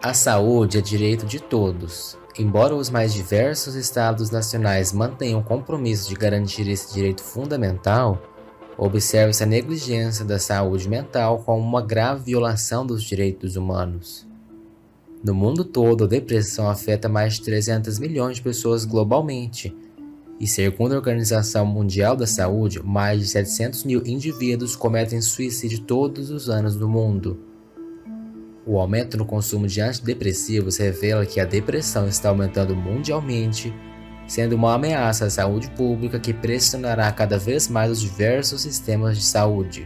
A saúde é direito de todos. Embora os mais diversos estados nacionais mantenham o compromisso de garantir esse direito fundamental, observa-se a negligência da saúde mental como uma grave violação dos direitos humanos. No mundo todo, a depressão afeta mais de 300 milhões de pessoas globalmente, e segundo a Organização Mundial da Saúde, mais de 700 mil indivíduos cometem suicídio todos os anos no mundo. O aumento no consumo de antidepressivos revela que a depressão está aumentando mundialmente, sendo uma ameaça à saúde pública que pressionará cada vez mais os diversos sistemas de saúde.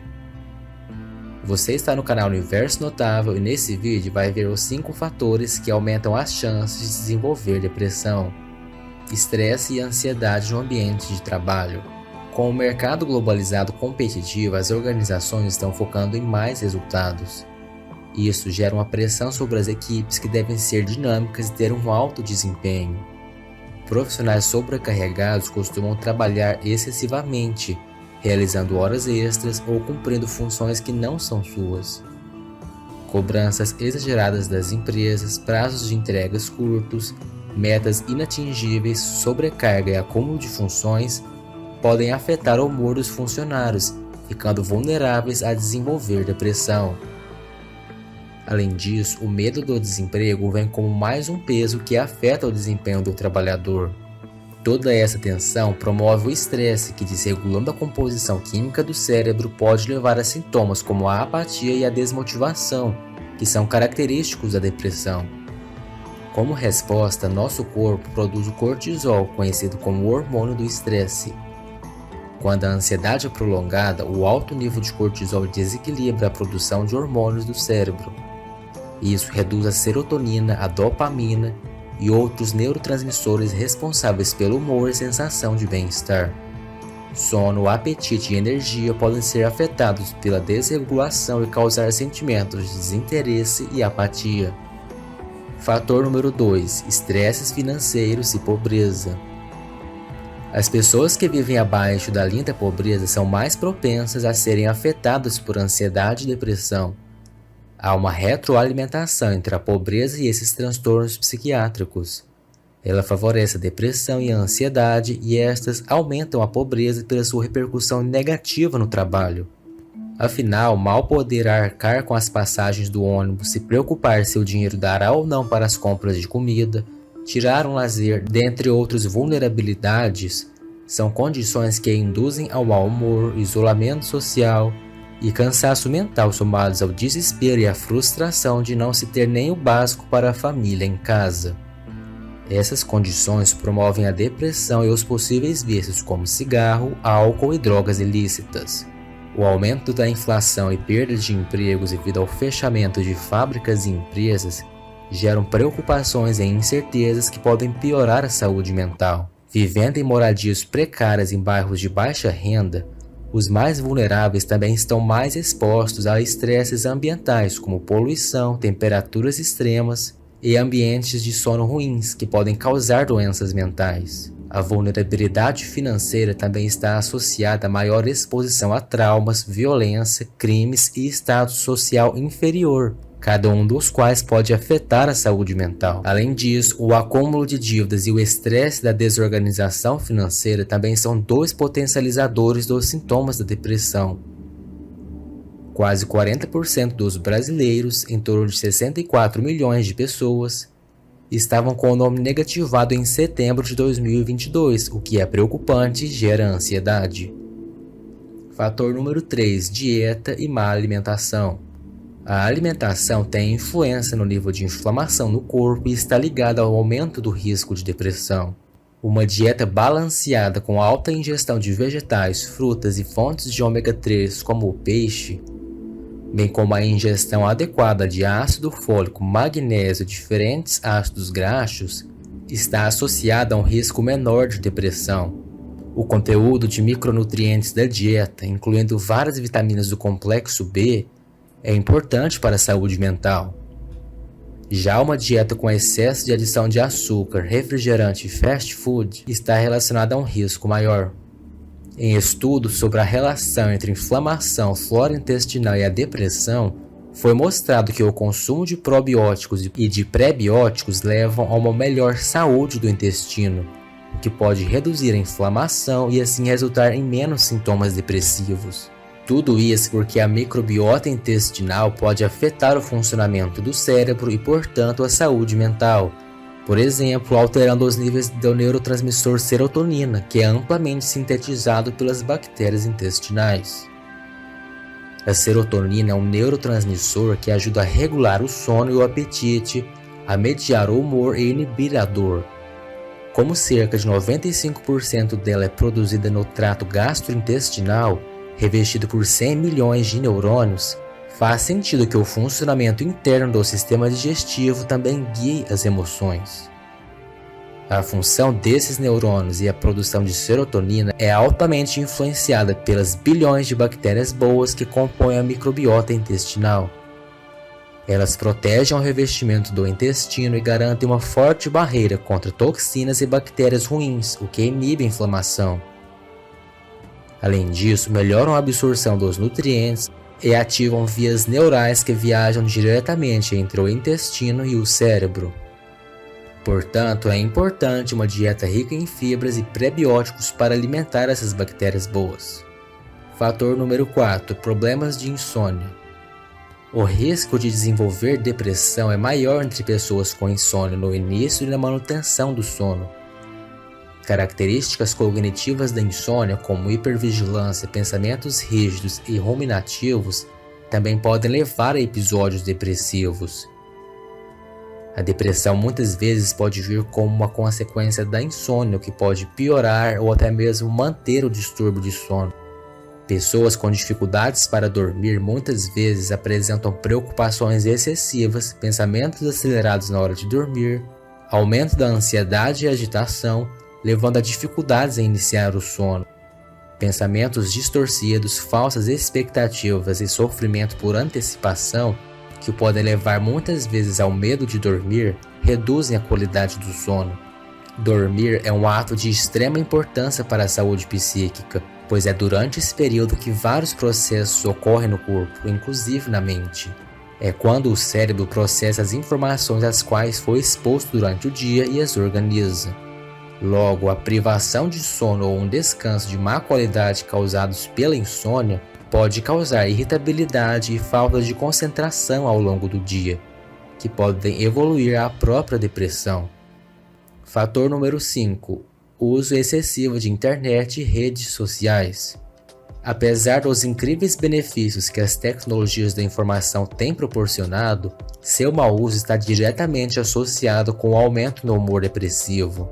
Você está no canal Universo Notável e nesse vídeo vai ver os 5 fatores que aumentam as chances de desenvolver depressão, estresse e ansiedade no ambiente de trabalho. Com o mercado globalizado competitivo, as organizações estão focando em mais resultados. Isso gera uma pressão sobre as equipes que devem ser dinâmicas e ter um alto desempenho. Profissionais sobrecarregados costumam trabalhar excessivamente, realizando horas extras ou cumprindo funções que não são suas. Cobranças exageradas das empresas, prazos de entregas curtos, metas inatingíveis, sobrecarga e acúmulo de funções podem afetar o humor dos funcionários, ficando vulneráveis a desenvolver depressão. Além disso, o medo do desemprego vem como mais um peso que afeta o desempenho do trabalhador. Toda essa tensão promove o estresse que, desregulando a composição química do cérebro, pode levar a sintomas como a apatia e a desmotivação, que são característicos da depressão. Como resposta, nosso corpo produz o cortisol, conhecido como o hormônio do estresse. Quando a ansiedade é prolongada, o alto nível de cortisol desequilibra a produção de hormônios do cérebro. Isso reduz a serotonina, a dopamina e outros neurotransmissores responsáveis pelo humor e sensação de bem-estar. Sono, apetite e energia podem ser afetados pela desregulação e causar sentimentos de desinteresse e apatia. Fator número 2: estresses financeiros e pobreza. As pessoas que vivem abaixo da linha da pobreza são mais propensas a serem afetadas por ansiedade e depressão. Há uma retroalimentação entre a pobreza e esses transtornos psiquiátricos. Ela favorece a depressão e a ansiedade, e estas aumentam a pobreza pela sua repercussão negativa no trabalho. Afinal, mal poder arcar com as passagens do ônibus, se preocupar se o dinheiro dará ou não para as compras de comida, tirar um lazer, dentre outras vulnerabilidades, são condições que induzem ao mau humor, isolamento social e cansaço mental, somados ao desespero e à frustração de não se ter nem o básico para a família em casa. Essas condições promovem a depressão e os possíveis vícios como cigarro, álcool e drogas ilícitas. O aumento da inflação e perda de empregos devido ao fechamento de fábricas e empresas geram preocupações e incertezas que podem piorar a saúde mental. Vivendo em moradias precárias em bairros de baixa renda, os mais vulneráveis também estão mais expostos a estresses ambientais como poluição, temperaturas extremas e ambientes de sono ruins que podem causar doenças mentais. A vulnerabilidade financeira também está associada a maior exposição a traumas, violência, crimes e status social inferior, cada um dos quais pode afetar a saúde mental. Além disso, o acúmulo de dívidas e o estresse da desorganização financeira também são 2 potencializadores dos sintomas da depressão. Quase 40% dos brasileiros, em torno de 64 milhões de pessoas, estavam com o nome negativado em setembro de 2022, o que é preocupante e gera ansiedade. Fator número 3: dieta e má alimentação. A alimentação tem influência no nível de inflamação no corpo e está ligada ao aumento do risco de depressão. Uma dieta balanceada com alta ingestão de vegetais, frutas e fontes de ômega 3 como o peixe, bem como a ingestão adequada de ácido fólico, magnésio e diferentes ácidos graxos, está associada a um risco menor de depressão. O conteúdo de micronutrientes da dieta, incluindo várias vitaminas do complexo B, é importante para a saúde mental. Já uma dieta com excesso de adição de açúcar, refrigerante e fast food está relacionada a um risco maior. Em estudos sobre a relação entre inflamação, flora intestinal e a depressão, Foi mostrado que o consumo de probióticos e de pré-bióticos levam a uma melhor saúde do intestino, o que pode reduzir a inflamação e assim resultar em menos sintomas depressivos. Tudo isso porque a microbiota intestinal pode afetar o funcionamento do cérebro e, portanto, a saúde mental. Por exemplo, alterando os níveis do neurotransmissor serotonina, que é amplamente sintetizado pelas bactérias intestinais. A serotonina é um neurotransmissor que ajuda a regular o sono e o apetite, a mediar o humor e inibir a dor. Como cerca de 95% dela é produzida no trato gastrointestinal, revestido por 100 milhões de neurônios, faz sentido que o funcionamento interno do sistema digestivo também guie as emoções. A função desses neurônios e a produção de serotonina é altamente influenciada pelas bilhões de bactérias boas que compõem a microbiota intestinal. Elas protegem o revestimento do intestino e garantem uma forte barreira contra toxinas e bactérias ruins, o que inibe a inflamação. Além disso, melhoram a absorção dos nutrientes e ativam vias neurais que viajam diretamente entre o intestino e o cérebro. Portanto, é importante uma dieta rica em fibras e prebióticos para alimentar essas bactérias boas. Fator número 4. Problemas de insônia. O risco de desenvolver depressão é maior entre pessoas com insônia no início e na manutenção do sono. Características cognitivas da insônia, como hipervigilância, pensamentos rígidos e ruminativos, também podem levar a episódios depressivos. A depressão muitas vezes pode vir como uma consequência da insônia, o que pode piorar ou até mesmo manter o distúrbio de sono. Pessoas com dificuldades para dormir muitas vezes apresentam preocupações excessivas, pensamentos acelerados na hora de dormir, aumento da ansiedade e agitação, levando a dificuldades em iniciar o sono. Pensamentos distorcidos, falsas expectativas e sofrimento por antecipação, que podem levar muitas vezes ao medo de dormir, reduzem a qualidade do sono. Dormir é um ato de extrema importância para a saúde psíquica, pois é durante esse período que vários processos ocorrem no corpo, inclusive na mente. É quando o cérebro processa as informações às quais foi exposto durante o dia e as organiza. Logo, a privação de sono ou um descanso de má qualidade causados pela insônia pode causar irritabilidade e falta de concentração ao longo do dia, que podem evoluir à própria depressão. Fator número 5. Uso excessivo de internet e redes sociais. Apesar dos incríveis benefícios que as tecnologias da informação têm proporcionado, seu mau uso está diretamente associado com o aumento no humor depressivo.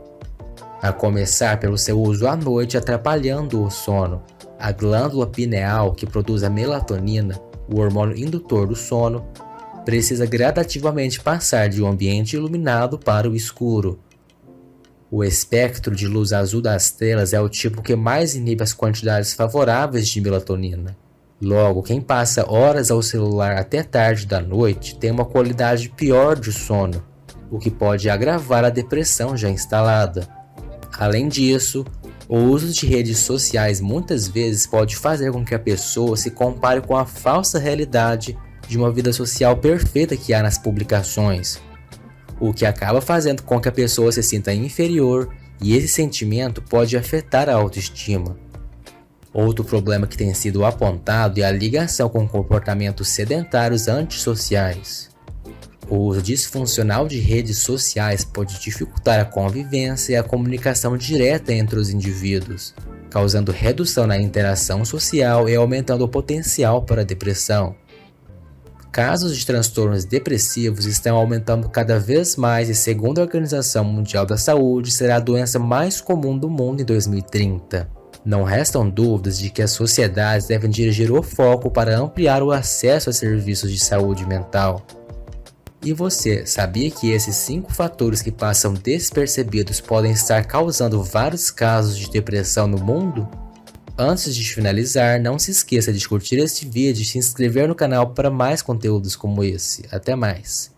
A começar pelo seu uso à noite atrapalhando o sono. A glândula pineal, que produz a melatonina, o hormônio indutor do sono, precisa gradativamente passar de um ambiente iluminado para o escuro. O espectro de luz azul das telas é o tipo que mais inibe as quantidades favoráveis de melatonina. Logo, quem passa horas ao celular até tarde da noite tem uma qualidade pior de sono, o que pode agravar a depressão já instalada. Além disso, o uso de redes sociais muitas vezes pode fazer com que a pessoa se compare com a falsa realidade de uma vida social perfeita que há nas publicações, o que acaba fazendo com que a pessoa se sinta inferior, e esse sentimento pode afetar a autoestima. Outro problema que tem sido apontado é a ligação com comportamentos sedentários antissociais. O uso disfuncional de redes sociais pode dificultar a convivência e a comunicação direta entre os indivíduos, causando redução na interação social e aumentando o potencial para a depressão. Casos de transtornos depressivos estão aumentando cada vez mais e, segundo a Organização Mundial da Saúde, será a doença mais comum do mundo em 2030. Não restam dúvidas de que as sociedades devem dirigir o foco para ampliar o acesso a serviços de saúde mental. E você, sabia que esses 5 fatores que passam despercebidos podem estar causando vários casos de depressão no mundo? Antes de finalizar, não se esqueça de curtir este vídeo e se inscrever no canal para mais conteúdos como esse. Até mais!